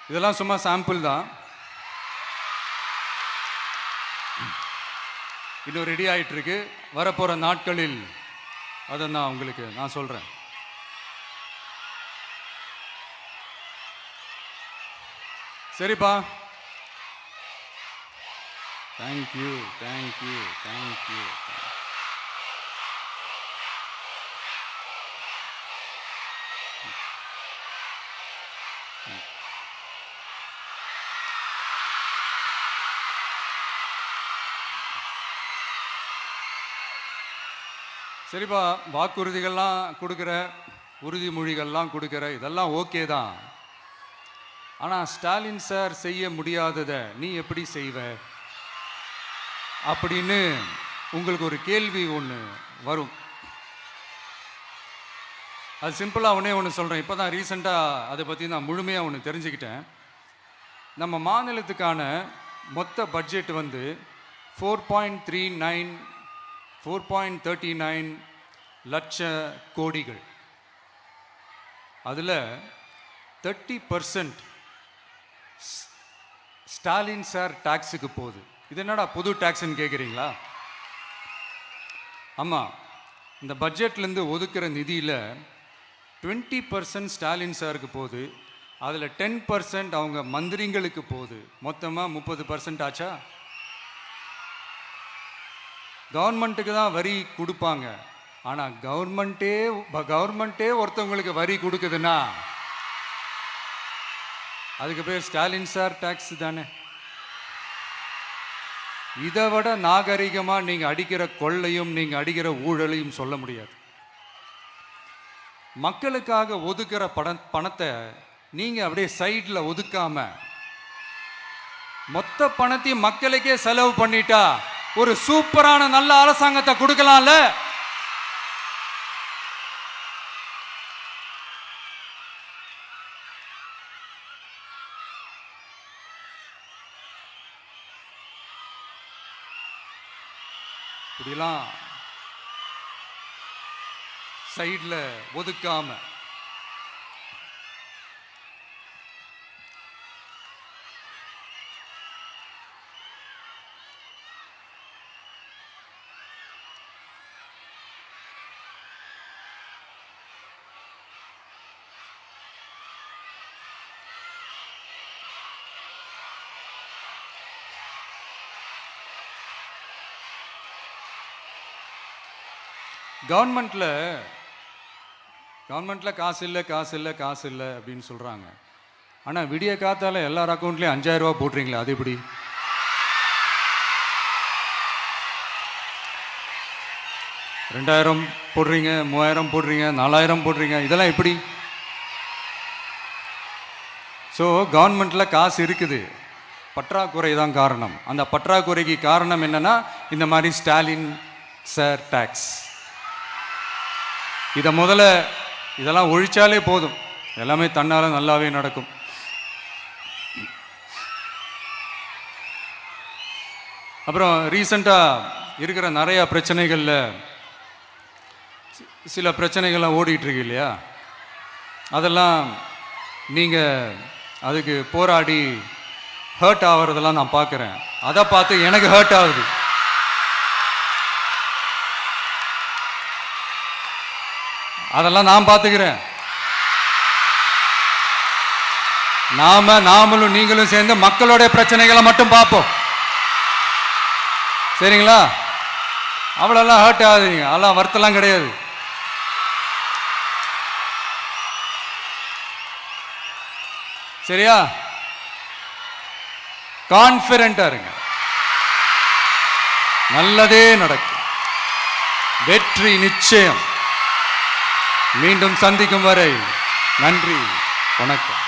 இதெல்லாம் சும்மா சாம்பிள் தான். இன்னும் ரெடி ஆயிட்டு இருக்கு. வரப்போற நாட்களில் அதை நான் உங்களுக்கு நான் சொல்றேன். சரிப்பா, தேங்க்யூ தேங்க்யூ தேங்க்யூ. சரிப்பா, வாக்குறுதிகள்லாம் கொடுக்குற, உறுதிமொழிகள்லாம் கொடுக்குற, இதெல்லாம் ஓகே தான். ஆனால் ஸ்டாலின் சார் செய்ய முடியாததை நீ எப்படி செய்வ அப்படின்னு உங்களுக்கு ஒரு கேள்வி ஒன்று வரும். அது சிம்பிளாக ஒன்று சொல்கிறேன். இப்போ தான் ரீசெண்டாக அதை பற்றி நான் முழுமையாக ஒன்று தெரிஞ்சுக்கிட்டேன். நம்ம மாநிலத்துக்கான மொத்த பட்ஜெட் வந்து 4.39 லட்ச கோடிகள். அதில் 30% ஸ்டாலின் சார் டாக்ஸுக்கு போகுது. இது என்னடா புது டாக்ஸ்ன்னு கேட்குறீங்களா? ஆமாம், இந்த பட்ஜெட்லேருந்து ஒதுக்குற நிதியில் 20% ஸ்டாலின் சாருக்கு போகுது. அதில் 10% அவங்க மந்திரிங்களுக்கு போகுது. மொத்தமாக 30% ஆச்சா? கவர்மெண்ட்டுக்கு தான் வரி கொடுப்பாங்க. ஆனால் கவர்மெண்ட்டே ஒருத்தவங்களுக்கு வரி கொடுக்குதுன்னா அதுக்கு பேர் ஸ்டாலின் சார் டாக்ஸ் தானே. இதை விட நாகரிகமாக நீங்கள் அடிக்கிற கொள்ளையும் நீங்கள் அடிக்கிற ஊழலையும் சொல்ல முடியாது. மக்களுக்காக ஒதுக்குற பணத்தை நீங்கள் அப்படியே சைடில் ஒதுக்காம மொத்த பணத்தையும் மக்களுக்கே செலவு பண்ணிட்டா ஒரு சூப்பரான நல்ல அரசாங்கத்தை கொடுக்கலாம்ல. இப்படிலாம் சைடில் ஒதுக்காம கவர்மெண்ட்ல காசு இல்லை அப்படின்னு சொல்றாங்க. ஆனால் விடிய காத்தால எல்லார் அக்கௌண்ட்லேயும் 5000 ரூபா போட்டுறீங்களா? அது எப்படி? $2000 போடுறீங்க, 3000 போடுறீங்க, 4000 போடுறீங்க, இதெல்லாம் எப்படி? ஸோ கவர்மெண்ட்ல காசு இருக்குது, பற்றாக்குறை தான் காரணம். அந்த பற்றாக்குறைக்கு காரணம் என்னன்னா இந்த மாதிரி ஸ்டாலின் சார் டாக்ஸ். இதை முதல்ல இதெல்லாம் ஒழிச்சாலே போதும், எல்லாமே தன்னால நல்லாவே நடக்கும். அப்புறம் ரீசண்டாக இருக்கிற நிறைய பிரச்சனைகளில் சில பிரச்சனைகள்லாம் ஓடிட்டு இருக்கு இல்லையா? அதெல்லாம் நீங்கள் அதுக்கு போராடி ஹர்ட் ஆகிறதெல்லாம் நான் பார்க்குறேன். அதை பார்த்து எனக்கு ஹர்ட் ஆகுது. அதெல்லாம் நான் பார்த்துக்கிறேன். நாமளும் நீங்களும் சேர்ந்து மக்களுடைய பிரச்சனைகளை மட்டும் பார்ப்போம், சரிங்களா? அவ்வளோலாம் ஹர்ட் ஆகுதுங்க, அதெல்லாம் வருத்தலாம் கிடையாது. சரியா? கான்ஃபிடென்ட்டா இருங்க, நல்லதே நடக்கும், வெற்றி நிச்சயம். மீண்டும் சந்திக்கும் வரை நன்றி, வணக்கம்.